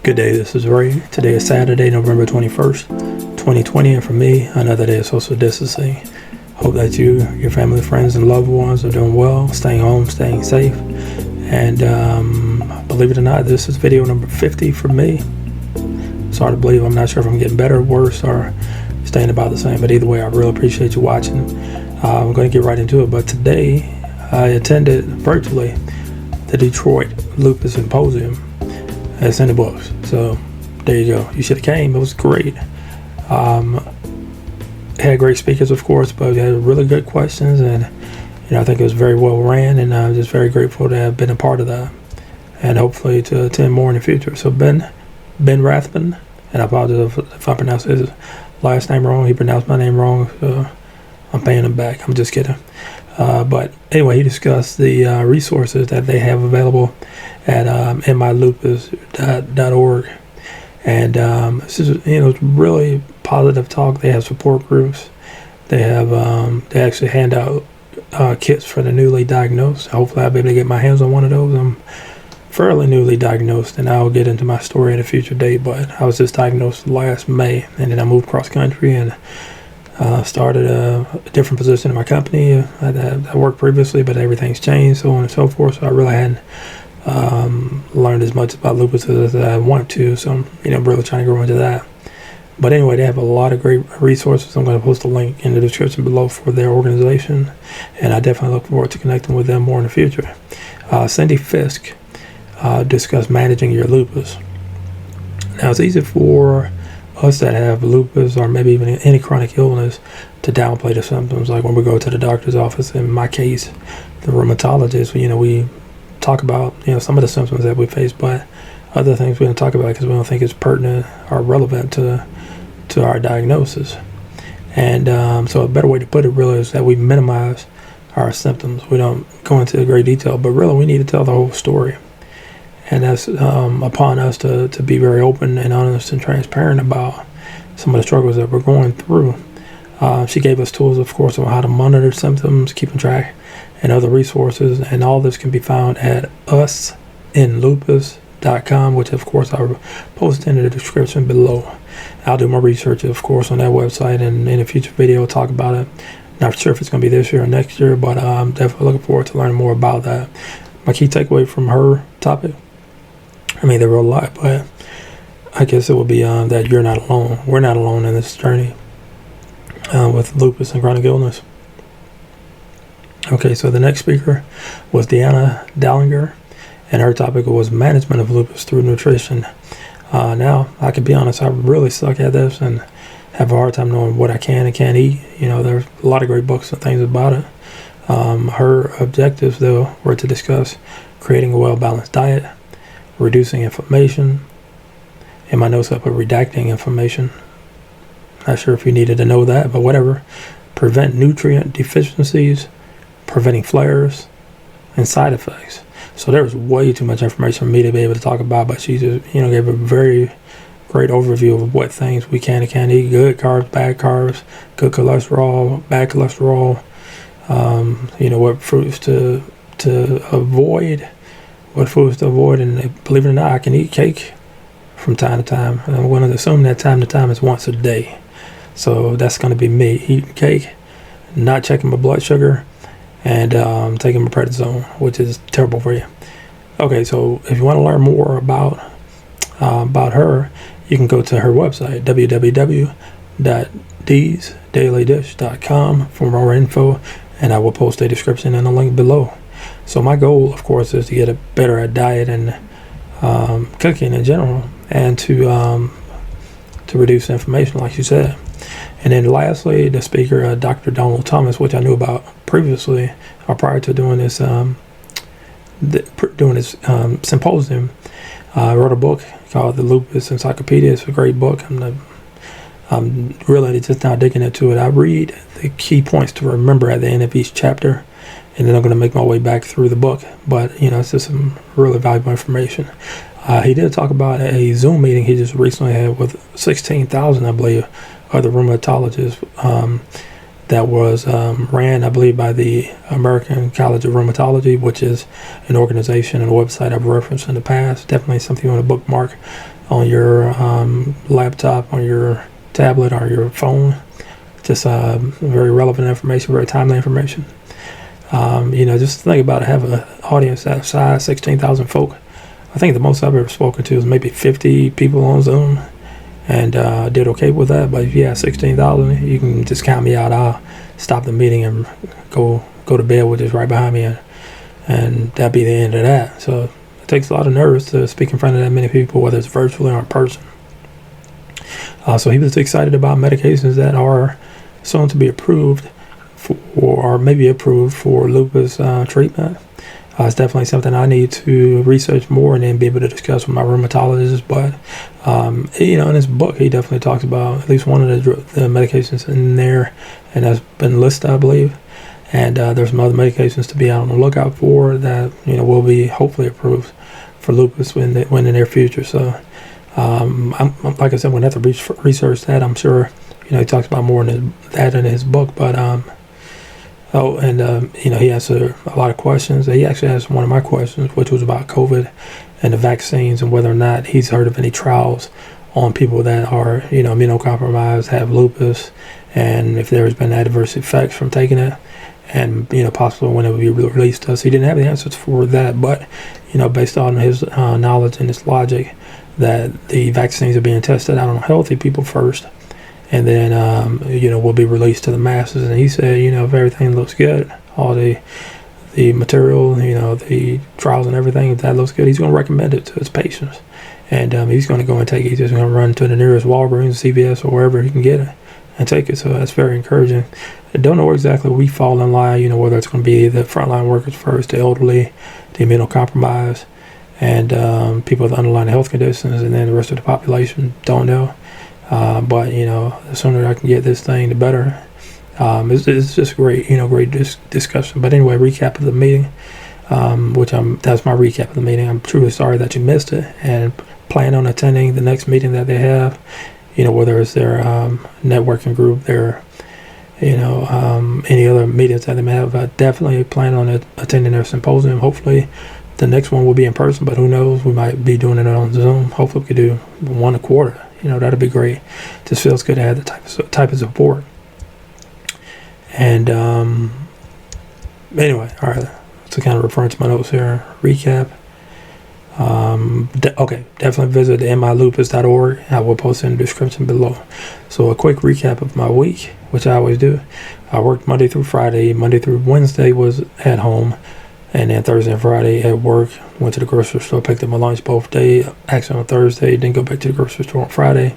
Good day, this is Ray. Today is Saturday, November 21st, 2020, and for me, another day of social distancing. Hope that you, your family, friends, and loved ones are doing well, staying home, staying safe. And believe it or not, this is video number 50 for me. It's hard to believe. I'm not sure if I'm getting better or worse or staying about the same, but either way, I really appreciate you watching. I'm going to get right into it, but today I attended virtually the Detroit Lupus Symposium. It's in the books, so there you go. You should have came. It was great. Had great speakers, of course, but we had really good questions, and I think it was very well ran, and I'm just very grateful to have been a part of that, and hopefully to attend more in the future. So Ben Rathbun, and I apologize if I pronounced his last name wrong. He pronounced my name wrong, so I'm paying him back. I'm just kidding. But anyway, he discussed the resources that they have available at mylupus.org, and this is it's really positive talk. They have support groups. They have they actually hand out kits for the newly diagnosed. Hopefully, I'll be able to get my hands on one of those. I'm fairly newly diagnosed, and I'll get into my story at a future date. But I was just diagnosed last May, and then I moved cross country and started a different position in my company. I worked previously, but everything's changed, so on and so forth. So I really hadn't learned as much about lupus as I want to. So I'm really trying to grow into that. But anyway, they have a lot of great resources. I'm going to post a link in the description below for their organization, and I definitely look forward to connecting with them more in the future. Cindy Fisk discussed managing your lupus. Now, it's easy for us that have lupus or maybe even any chronic illness to downplay the symptoms. Like when we go to the doctor's office, in my case, the rheumatologist, we talk about some of the symptoms that we face, but other things we don't talk about because we don't think it's pertinent or relevant to our diagnosis. And so a better way to put it really is that we minimize our symptoms. We don't go into great detail, but really we need to tell the whole story. And that's upon us to be very open and honest and transparent about some of the struggles that we're going through. She gave us tools, of course, on how to monitor symptoms, keeping track, and other resources. And all this can be found at usinlupus.com, which, of course, I'll post in the description below. I'll do my research, of course, on that website, and in a future video, I'll talk about it. Not sure if it's going to be this year or next year, but I'm definitely looking forward to learning more about that. My key takeaway from her topic, there were a lot, but I guess it would be that you're not alone. We're not alone in this journey with lupus and chronic illness. Okay, so the next speaker was Deanna Dallinger, and her topic was management of lupus through nutrition. Now, I can be honest, I really suck at this and have a hard time knowing what I can and can't eat. There's a lot of great books and things about it. Her objectives, though, were to discuss creating a well-balanced diet, reducing inflammation. In my notes I put redacting inflammation. Not sure if you needed to know that, but whatever. Prevent nutrient deficiencies, preventing flares, and side effects. So there was way too much information for me to be able to talk about, but she just gave a very great overview of what things we can and can't eat. Good carbs, bad carbs, good cholesterol, bad cholesterol. What fruits to avoid. What foods to avoid, and believe it or not, I can eat cake from time to time. And I'm going to assume that time to time is once a day. So that's going to be me eating cake, not checking my blood sugar, and taking my prednisone, which is terrible for you. Okay, so if you want to learn more about her, you can go to her website, www.deesdailydish.com for more info, and I will post a description and a link below. So my goal, of course, is to get better at diet and cooking in general, and to reduce inflammation, like you said. And then lastly, the speaker, Dr. Donald Thomas, which I knew about previously or prior to doing this symposium, wrote a book called The Lupus Encyclopedia. It's a great book. I'm really just now digging into it. I read the key points to remember at the end of each chapter, and then I'm going to make my way back through the book. But, it's just some really valuable information. He did talk about a Zoom meeting he just recently had with 16,000, I believe, other rheumatologists that was ran, I believe, by the American College of Rheumatology, which is an organization and a website I've referenced in the past. Definitely something you want to bookmark on your laptop, on your tablet, or your phone. Just very relevant information, very timely information. Just think about it. Have an audience that size, 16,000 folk. I think the most I've ever spoken to is maybe 50 people on Zoom, and did okay with that. But if you have 16,000, you can just count me out. I'll stop the meeting and go to bed with this right behind me, and that'd be the end of that. So it takes a lot of nerves to speak in front of that many people, whether it's virtually or in person. So he was excited about medications that are soon to be approved or maybe approved for lupus treatment. It's definitely something I need to research more and then be able to discuss with my rheumatologist. But, in his book, he definitely talks about at least one of the medications in there, and that's been listed, I believe. And there's some other medications to be out on the lookout for that, will be hopefully approved for lupus in the near future. So, like I said, we'll have to research that. I'm sure, he talks about more in that in his book. But, he answered a lot of questions. He actually asked one of my questions, which was about COVID and the vaccines and whether or not he's heard of any trials on people that are, immunocompromised, have lupus, and if there's been adverse effects from taking it, and, possibly when it would be released to us. He didn't have the answers for that, but, based on his knowledge and his logic, that the vaccines are being tested out on healthy people first, and then, will be released to the masses. And he said, if everything looks good, all the material, the trials and everything, if that looks good, he's going to recommend it to his patients. And he's going to go and take it. He's just going to run to the nearest Walgreens, CVS, or wherever he can get it and take it. So that's very encouraging. I don't know where exactly we fall in line, whether it's going to be the frontline workers first, the elderly, the immunocompromised, and people with underlying health conditions, and then the rest of the population. Don't know. But the sooner I can get this thing, the better. It's just great, great discussion. But anyway, recap of the meeting, that's my recap of the meeting. I'm truly sorry that you missed it, and plan on attending the next meeting that they have, whether it's their networking group, their, any other meetings that they may have. I definitely plan on attending their symposium. Hopefully the next one will be in person, but who knows, we might be doing it on Zoom. Hopefully we could do one a quarter. That'd be great. Just feels good to have the type of support. And anyway, all right. So kind of referring to my notes here. Recap. Definitely visit mylupus.org. I will post in the description below. So a quick recap of my week, which I always do. I worked Monday through Friday. Monday through Wednesday was at home. And then Thursday and Friday at work, went to the grocery store, picked up my lunch both days. Actually on Thursday, didn't go back to the grocery store on Friday.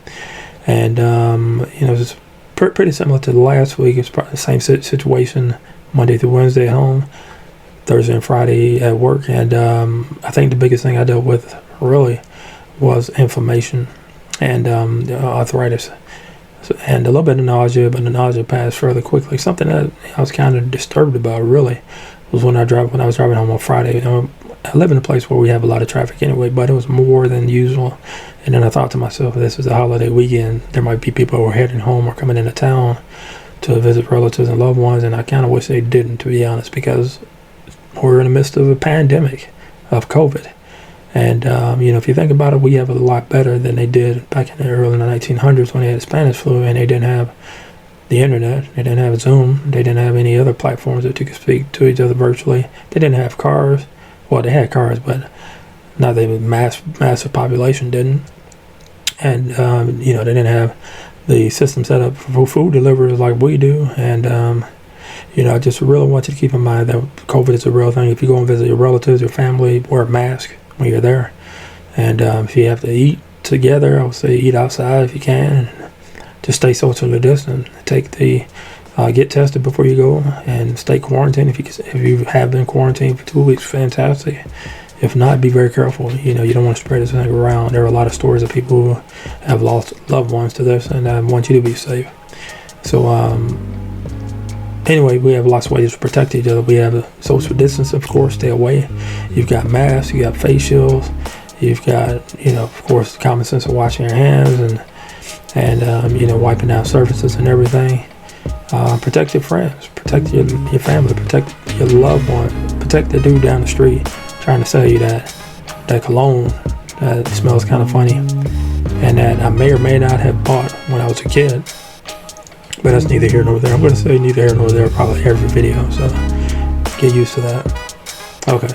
And, just pretty similar to the last week. It's probably the same situation, Monday through Wednesday at home, Thursday and Friday at work. And I think the biggest thing I dealt with really was inflammation and arthritis. And a little bit of nausea, but the nausea passed fairly quickly. Something that I was kind of disturbed about, really, was when I was driving home on Friday. I live in a place where we have a lot of traffic anyway, but it was more than usual. And then I thought to myself, this is a holiday weekend. There might be people who are heading home or coming into town to visit relatives and loved ones, and I kind of wish they didn't, to be honest, because we're in the midst of a pandemic of COVID. And, if you think about it, we have a lot better than they did back in the early 1900s when they had the Spanish flu, and they didn't have the internet, they didn't have Zoom, they didn't have any other platforms that you could speak to each other virtually. They didn't have cars. Well, they had cars, but not the massive population didn't. And, they didn't have the system set up for food deliveries like we do. And, I just really want you to keep in mind that COVID is a real thing. If you go and visit your relatives, your family, wear a mask when you're there. And if you have to eat together, I would say eat outside if you can. Just stay socially distant. Get tested before you go, and stay quarantined. If you have been quarantined for 2 weeks, fantastic. If not, be very careful. You don't want to spread this thing around. There are a lot of stories of people who have lost loved ones to this, and I want you to be safe. So, anyway, we have lots of ways to protect each other. We have a social distance, of course, stay away. You've got masks, you got face shields, you've got, of course, common sense of washing your hands and wiping down surfaces and everything. Protect your friends, protect your family, protect your loved one, protect the dude down the street trying to sell you that cologne It smells kind of funny, and that I may or may not have bought when I was a kid. But that's neither here nor there. I'm going to say neither here nor there probably every video, so get used to that. Okay,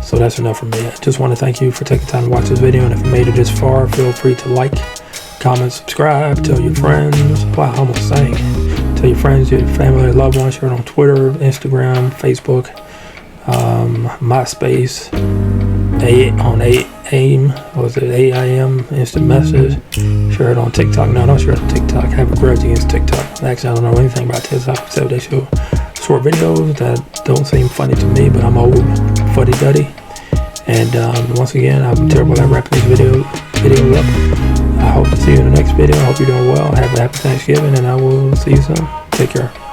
so that's enough from me. I just want to thank you for taking time to watch this video, and if you made it this far, feel free to like, comment, subscribe, tell your friends. Wow, I almost sang. Tell your friends, your family, loved ones. Share it on Twitter, Instagram, Facebook, MySpace, on AIM, was it AIM, Instant Message. Share it on TikTok. No, don't share it on TikTok. I have a grudge against TikTok. Actually, I don't know anything about TikTok except they show short videos that don't seem funny to me, but I'm old, fuddy-duddy. And once again, I'm terrible at wrapping these videos up. I hope to see you in the next video. I hope you're doing well. Have a happy Thanksgiving, and I will see you soon. Take care.